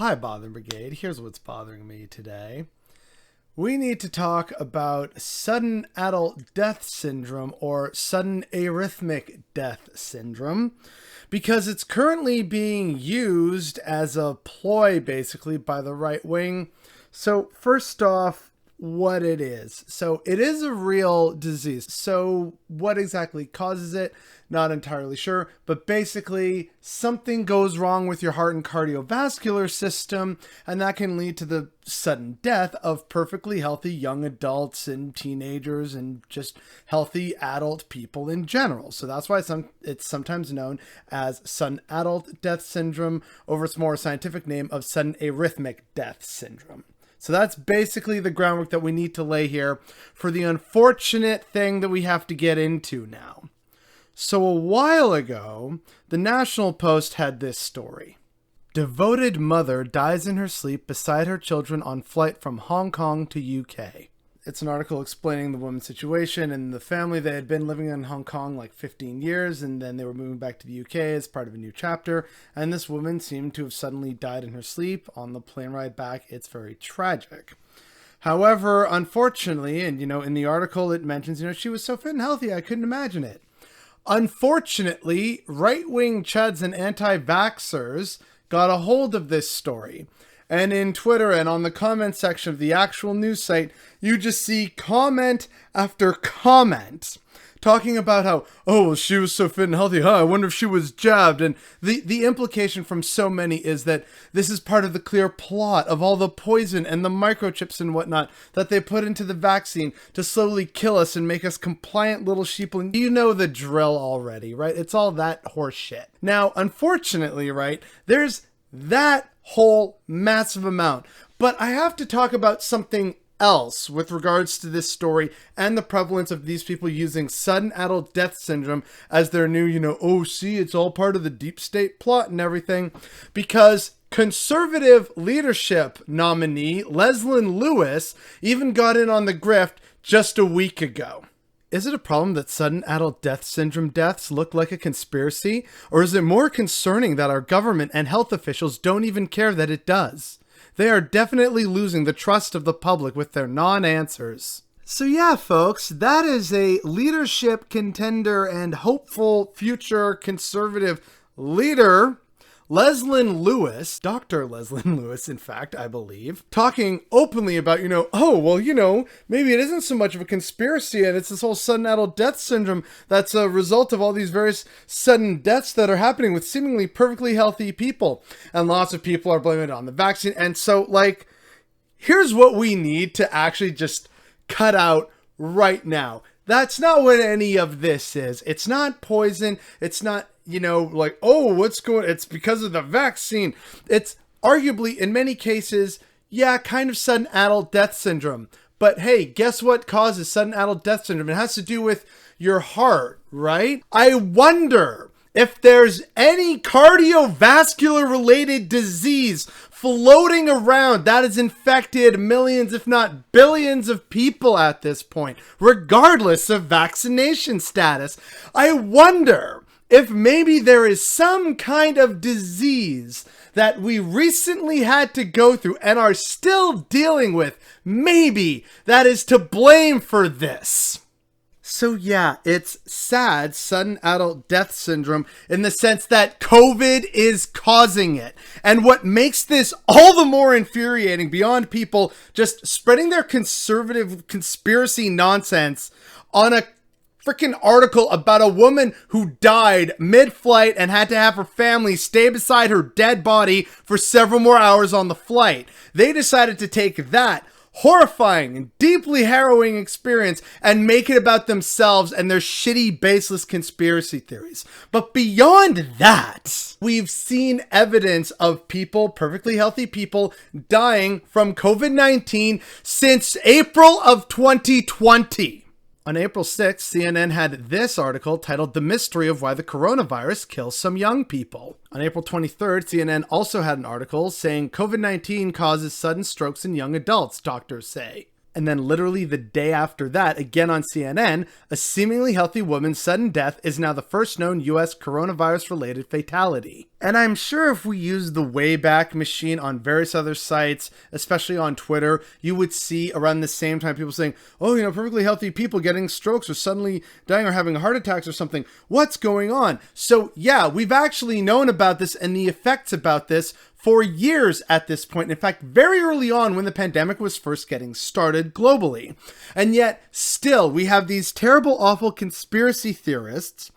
Hi, Bothering Brigade. Here's what's bothering me today. We need to talk about sudden adult death syndrome, or sudden arrhythmic death syndrome, because it's currently being used as a ploy, basically, by the right wing. So first off, what it is. So it is a real disease. So what exactly causes it? Not entirely sure, but basically something goes wrong with your heart and cardiovascular system, and that can lead to the sudden death of perfectly healthy young adults and teenagers and just healthy adult people in general. So that's why it's sometimes known as sudden adult death syndrome over its more scientific name of sudden arrhythmic death syndrome. So that's basically the groundwork that we need to lay here for the unfortunate thing that we have to get into now. So a while ago, the National Post had this story. Devoted mother dies in her sleep beside her children on flight from Hong Kong to UK. It's an article explaining the woman's situation and the family. They had been living in Hong Kong like 15 years, and then they were moving back to the UK as part of a new chapter. And this woman seemed to have suddenly died in her sleep on the plane ride back. It's very tragic. However, unfortunately, and in the article it mentions, she was so fit and healthy, I couldn't imagine it. Unfortunately, right-wing chuds and anti-vaxxers got a hold of this story. And in Twitter and on the comment section of the actual news site, you just see comment after comment talking about how, she was so fit and healthy. I wonder if she was jabbed. And the implication from so many is that this is part of the clear plot of all the poison and the microchips and whatnot that they put into the vaccine to slowly kill us and make us compliant little sheeple. You know the drill already, right? It's all that horse shit. Now, unfortunately, right, there's that whole massive amount. But I have to talk about something else with regards to this story and the prevalence of these people using sudden adult death syndrome as their new, it's all part of the deep state plot and everything. Because conservative leadership nominee Leslyn Lewis even got in on the grift just a week ago. Is it a problem that sudden adult death syndrome deaths look like a conspiracy? Or is it more concerning that our government and health officials don't even care that it does? They are definitely losing the trust of the public with their non-answers. So yeah, folks, that is a leadership contender and hopeful future conservative leader, Leslyn Lewis, Dr. Leslyn Lewis, in fact, I believe, talking openly about, maybe it isn't so much of a conspiracy and it's this whole sudden adult death syndrome that's a result of all these various sudden deaths that are happening with seemingly perfectly healthy people. And lots of people are blaming it on the vaccine. And so, here's what we need to actually just cut out right now. That's not what any of this is. It's not poison. It's not it's because of the vaccine. It's arguably, in many cases, kind of sudden adult death syndrome. But hey, guess what causes sudden adult death syndrome? It has to do with your heart, right? I wonder if there's any cardiovascular related disease floating around that has infected millions, if not billions of people at this point, regardless of vaccination status. I wonder if maybe there is some kind of disease that we recently had to go through and are still dealing with, maybe that is to blame for this. So yeah, it's sad, sudden adult death syndrome, in the sense that COVID is causing it. And what makes this all the more infuriating, beyond people just spreading their conservative conspiracy nonsense on a freaking article about a woman who died mid-flight and had to have her family stay beside her dead body for several more hours on the flight. They decided to take that horrifying and deeply harrowing experience and make it about themselves and their shitty, baseless conspiracy theories. But beyond that, we've seen evidence of people, perfectly healthy people, dying from COVID-19 since April of 2020. On April 6th, CNN had this article titled "The Mystery of Why the Coronavirus Kills Some Young People." On April 23rd, CNN also had an article saying COVID-19 causes sudden strokes in young adults, doctors say. And then literally the day after that, again on CNN, a seemingly healthy woman's sudden death is now the first known U.S. coronavirus-related fatality. And I'm sure if we use the Wayback Machine on various other sites, especially on Twitter, you would see around the same time people saying, oh, perfectly healthy people getting strokes or suddenly dying or having heart attacks or something. What's going on? So yeah, we've actually known about this and the effects about this for years at this point. In fact, very early on when the pandemic was first getting started globally. And yet still we have these terrible, awful conspiracy theorists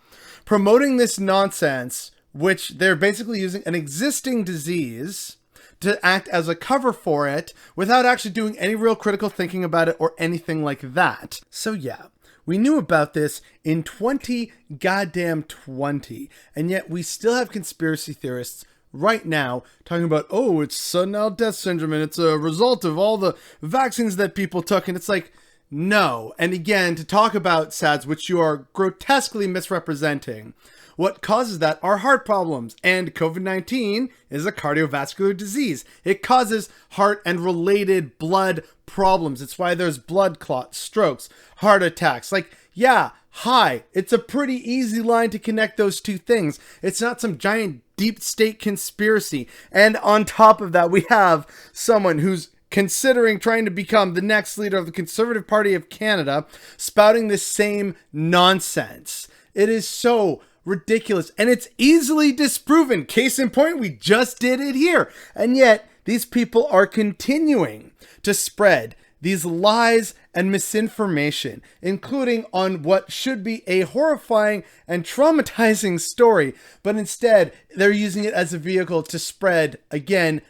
promoting this nonsense, which they're basically using an existing disease to act as a cover for it without actually doing any real critical thinking about it or anything like that. So yeah, we knew about this in 2020, and yet we still have conspiracy theorists right now talking about, oh, it's sudden adult death syndrome and it's a result of all the vaccines that people took. And it's like, no. And again, to talk about SADS, which you are grotesquely misrepresenting, what causes that are heart problems, and COVID-19 is a cardiovascular disease. It causes heart and related blood problems. It's why there's blood clots, strokes, heart attacks. Yeah, hi, it's a pretty easy line to connect those two things. It's not some giant deep state conspiracy. And on top of that, we have someone who's considering trying to become the next leader of the Conservative Party of Canada, spouting this same nonsense. It is so ridiculous, and it's easily disproven. Case in point, we just did it here. And yet, these people are continuing to spread these lies and misinformation, including on what should be a horrifying and traumatizing story, but instead, they're using it as a vehicle to spread, again,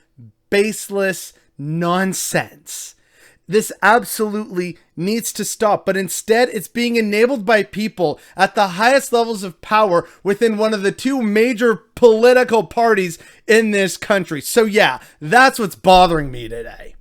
baseless nonsense. This absolutely needs to stop, but instead it's being enabled by people at the highest levels of power within one of the two major political parties in this country. So yeah, that's what's bothering me today.